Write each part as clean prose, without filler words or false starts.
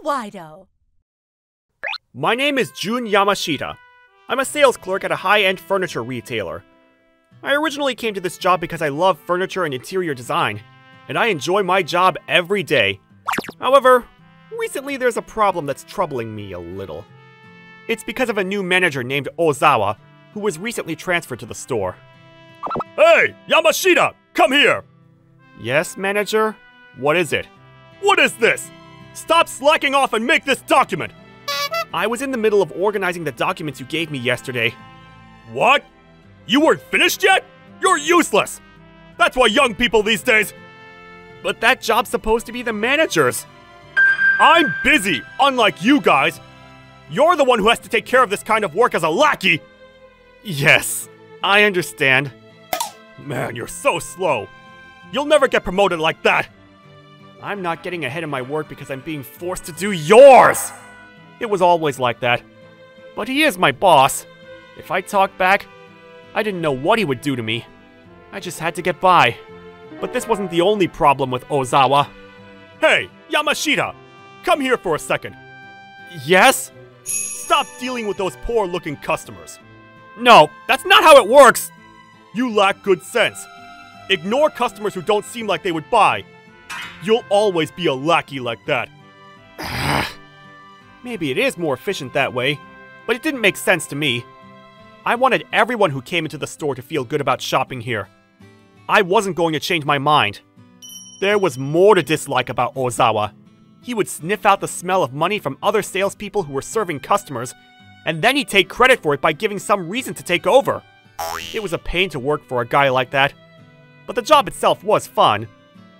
Manga-Waido. My name is Jun Yamashita. I'm a sales clerk at a high-end furniture retailer. I originally came to this job because I love furniture and interior design, and I enjoy my job every day. However, recently there's a problem that's troubling me a little. It's because of a new manager named Ozawa, who was recently transferred to the store. Hey, Yamashita! Come here! Yes, manager? What is it? What is this? Stop slacking off and make this document! I was in the middle of organizing the documents you gave me yesterday. What? You weren't finished yet? You're useless! That's why young people these days... But that job's supposed to be the manager's. I'm busy, unlike you guys. You're the one who has to take care of this kind of work as a lackey. Yes, I understand. Man, you're so slow. You'll never get promoted like that. I'm not getting ahead in my work because I'm being forced to do yours. It was always like that. But he is my boss. If I talked back, I didn't know what he would do to me. I just had to get by. But this wasn't the only problem with Ozawa. Hey, Yamashita! Come here for a second. Yes? Stop dealing with those poor-looking customers. No, that's not how it works! You lack good sense. Ignore customers who don't seem like they would buy. You'll always be a lackey like that. Maybe it is more efficient that way, but it didn't make sense to me. I wanted everyone who came into the store to feel good about shopping here. I wasn't going to change my mind. There was more to dislike about Ozawa. He would sniff out the smell of money from other salespeople who were serving customers, and then he'd take credit for it by giving some reason to take over. It was a pain to work for a guy like that. But the job itself was fun,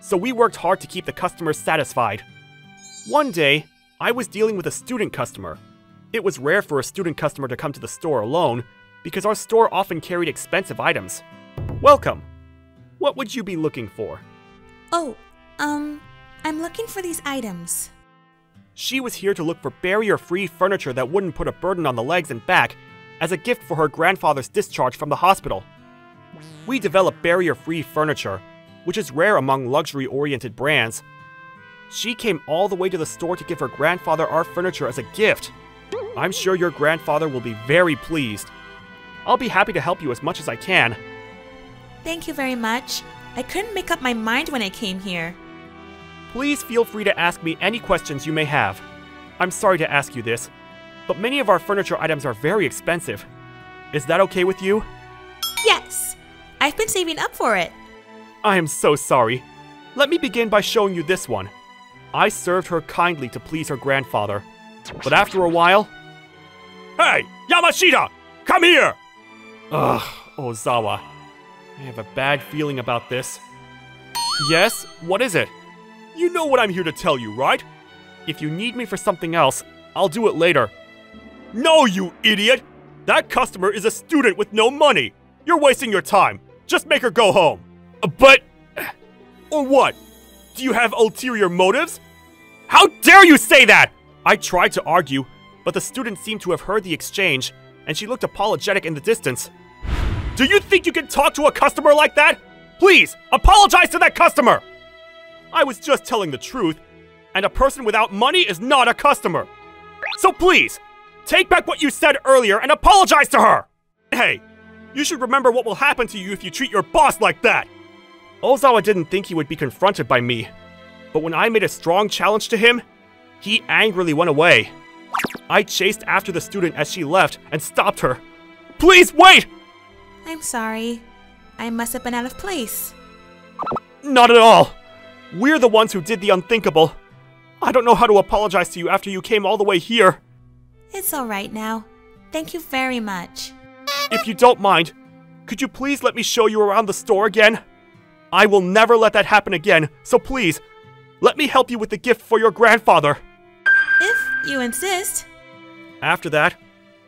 so we worked hard to keep the customers satisfied. One day, I was dealing with a student customer. It was rare for a student customer to come to the store alone, because our store often carried expensive items. Welcome. What would you be looking for? Oh, I'm looking for these items. She was here to look for barrier-free furniture that wouldn't put a burden on the legs and back as a gift for her grandfather's discharge from the hospital. We develop barrier-free furniture, which is rare among luxury-oriented brands. She came all the way to the store to give her grandfather our furniture as a gift. I'm sure your grandfather will be very pleased. I'll be happy to help you as much as I can. Thank you very much. I couldn't make up my mind when I came here. Please feel free to ask me any questions you may have. I'm sorry to ask you this, but many of our furniture items are very expensive. Is that okay with you? Yes! I've been saving up for it. I am so sorry. Let me begin by showing you this one. I served her kindly to please her grandfather. But after a while... Hey! Yamashita! Come here! Ugh, Ozawa. I have a bad feeling about this. Yes? What is it? You know what I'm here to tell you, right? If you need me for something else, I'll do it later. No, you idiot! That customer is a student with no money! You're wasting your time! Just make her go home! But... Or what? Do you have ulterior motives? How dare you say that! I tried to argue, but the student seemed to have heard the exchange, and she looked apologetic in the distance. Do you think you can talk to a customer like that? Please, apologize to that customer! I was just telling the truth, and a person without money is not a customer. So please, take back what you said earlier and apologize to her! Hey, you should remember what will happen to you if you treat your boss like that! Ozawa didn't think he would be confronted by me, but when I made a strong challenge to him, he angrily went away. I chased after the student as she left and stopped her. Please wait! I'm sorry. I must have been out of place. Not at all. We're the ones who did the unthinkable. I don't know how to apologize to you after you came all the way here. It's alright now. Thank you very much. If you don't mind, could you please let me show you around the store again? I will never let that happen again, so please, let me help you with the gift for your grandfather. If you insist. After that,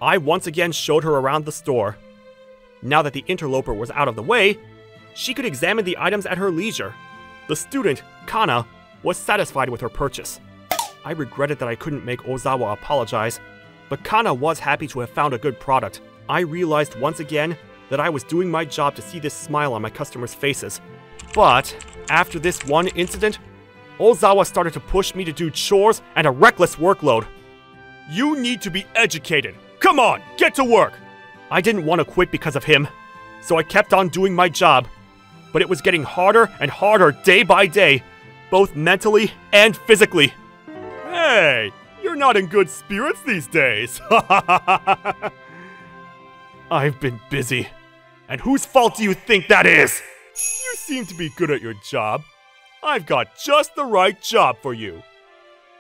I once again showed her around the store. Now that the interloper was out of the way, she could examine the items at her leisure. The student, Kana, was satisfied with her purchase. I regretted that I couldn't make Ozawa apologize, but Kana was happy to have found a good product. I realized once again that I was doing my job to see this smile on my customers' faces. But after this one incident, Ozawa started to push me to do chores and a reckless workload. You need to be educated. Come on, get to work! I didn't want to quit because of him, so I kept on doing my job. But it was getting harder and harder day by day, both mentally and physically. Hey, you're not in good spirits these days. I've been busy. And whose fault do you think that is? You seem to be good at your job. I've got just the right job for you.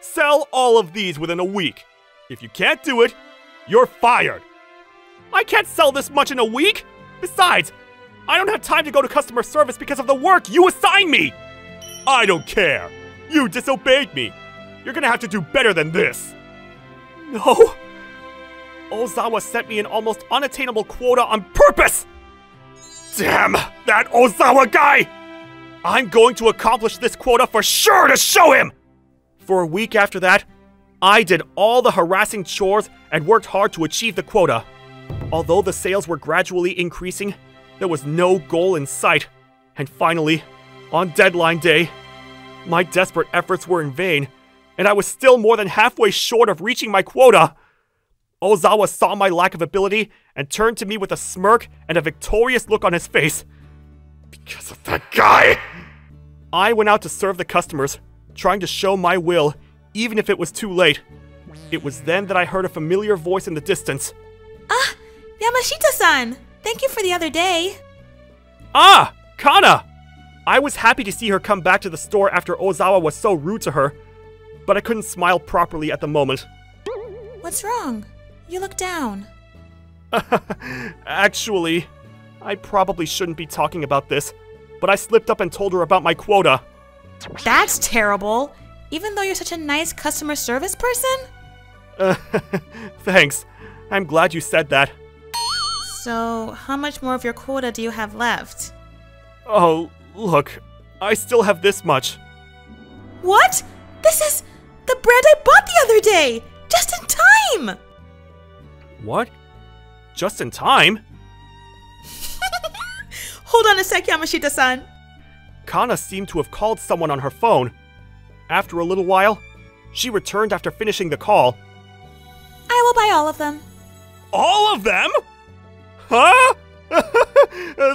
Sell all of these within a week. If you can't do it, you're fired. I can't sell this much in a week. Besides, I don't have time to go to customer service because of the work you assign me. I don't care. You disobeyed me. You're gonna have to do better than this. No. Ozawa sent me an almost unattainable quota on purpose. Damn, that Ozawa guy! I'm going to accomplish this quota for sure to show him! For a week after that, I did all the harassing chores and worked hard to achieve the quota. Although the sales were gradually increasing, there was no goal in sight. And finally, on deadline day, my desperate efforts were in vain, and I was still more than halfway short of reaching my quota. Ozawa saw my lack of ability and turned to me with a smirk and a victorious look on his face. Because of that guy! I went out to serve the customers, trying to show my will, even if it was too late. It was then that I heard a familiar voice in the distance. Ah, Yamashita-san! Thank you for the other day. Ah, Kana! I was happy to see her come back to the store after Ozawa was so rude to her, but I couldn't smile properly at the moment. What's wrong? You look down. Actually, I probably shouldn't be talking about this, but I slipped up and told her about my quota. That's terrible! Even though you're such a nice customer service person? Thanks. I'm glad you said that. So, how much more of your quota do you have left? Oh, look. I still have this much. What? This is the bread I bought the other day! Just in time! What? Just in time? Hold on a sec, Yamashita-san. Kana seemed to have called someone on her phone. After a little while, she returned after finishing the call. I will buy all of them. All of them? Huh?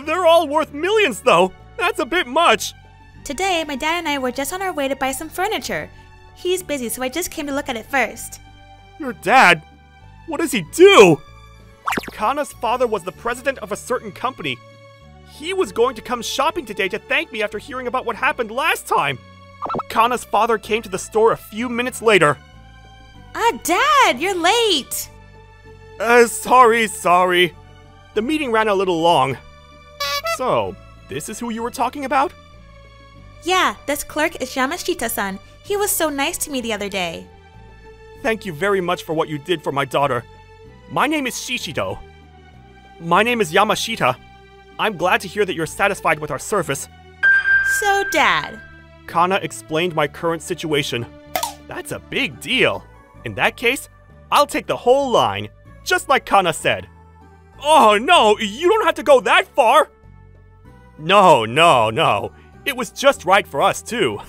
They're all worth millions, though. That's a bit much. Today, my dad and I were just on our way to buy some furniture. He's busy, so I just came to look at it first. Your dad? What does he do? Kana's father was the president of a certain company. He was going to come shopping today to thank me after hearing about what happened last time. Kana's father came to the store a few minutes later. Ah, Dad, you're late! Sorry. The meeting ran a little long. So, this is who you were talking about? Yeah, this clerk is Yamashita-san. He was so nice to me the other day. Thank you very much for what you did for my daughter. My name is Shishido. My name is Yamashita. I'm glad to hear that you're satisfied with our service. So, Dad. Kana explained my current situation. That's a big deal. In that case, I'll take the whole line, just like Kana said. Oh no, you don't have to go that far! No. It was just right for us, too.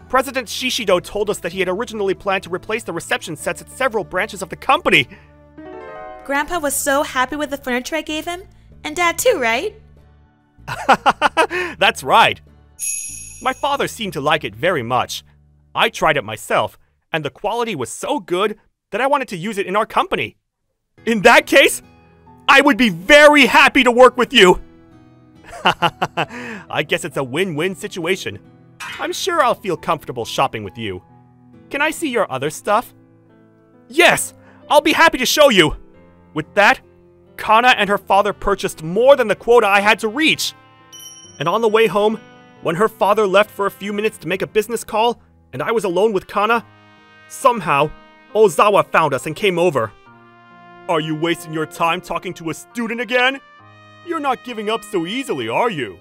President Shishido told us that he had originally planned to replace the reception sets at several branches of the company. Grandpa was so happy with the furniture I gave him, and Dad too, right? That's right. My father seemed to like it very much. I tried it myself, and the quality was so good that I wanted to use it in our company. In that case, I would be very happy to work with you. I guess it's a win-win situation. I'm sure I'll feel comfortable shopping with you. Can I see your other stuff? Yes, I'll be happy to show you. With that, Kana and her father purchased more than the quota I had to reach. And on the way home, when her father left for a few minutes to make a business call, and I was alone with Kana, somehow, Ozawa found us and came over. Are you wasting your time talking to a student again? You're not giving up so easily, are you?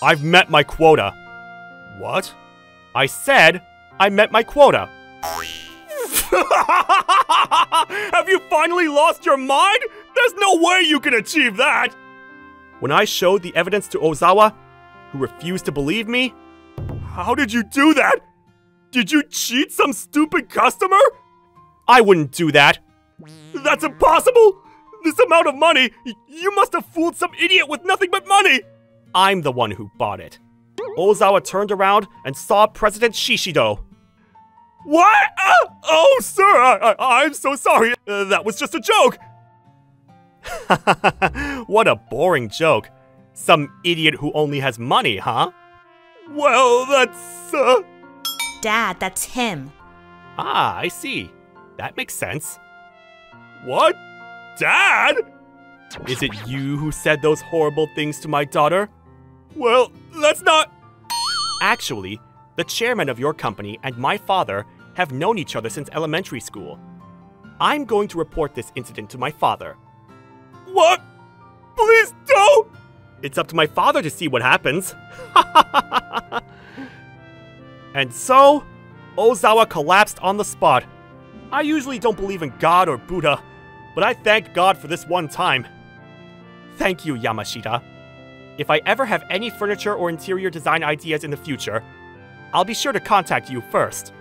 I've met my quota. What? I said I met my quota. Have you finally lost your mind? There's no way you can achieve that! When I showed the evidence to Ozawa, who refused to believe me, How did you do that? Did you cheat some stupid customer? I wouldn't do that. That's impossible! This amount of money! You must have fooled some idiot with nothing but money! I'm the one who bought it. Ozawa turned around and saw President Shishido. What? Oh, sir, I'm so sorry. That was just a joke. What a boring joke. Some idiot who only has money, huh? Well, that's, Dad, that's him. Ah, I see. That makes sense. What? Dad? Is it you who said those horrible things to my daughter? Well, that's not... Actually, the chairman of your company and my father have known each other since elementary school. I'm going to report this incident to my father. What? Please don't! It's up to my father to see what happens. And so, Ozawa collapsed on the spot. I usually don't believe in God or Buddha, but I thank God for this one time. Thank you, Yamashita. If I ever have any furniture or interior design ideas in the future, I'll be sure to contact you first.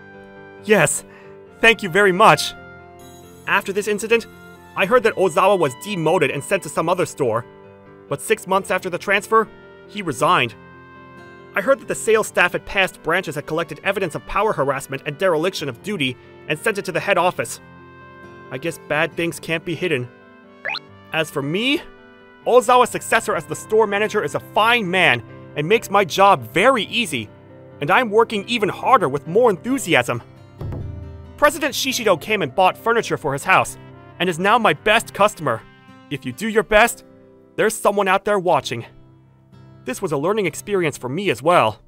Yes, thank you very much. After this incident, I heard that Ozawa was demoted and sent to some other store, but 6 months after the transfer, he resigned. I heard that the sales staff at past branches had collected evidence of power harassment and dereliction of duty and sent it to the head office. I guess bad things can't be hidden. As for me, Ozawa's successor as the store manager is a fine man and makes my job very easy, and I'm working even harder with more enthusiasm. President Shishido came and bought furniture for his house, and is now my best customer. If you do your best, there's someone out there watching. This was a learning experience for me as well.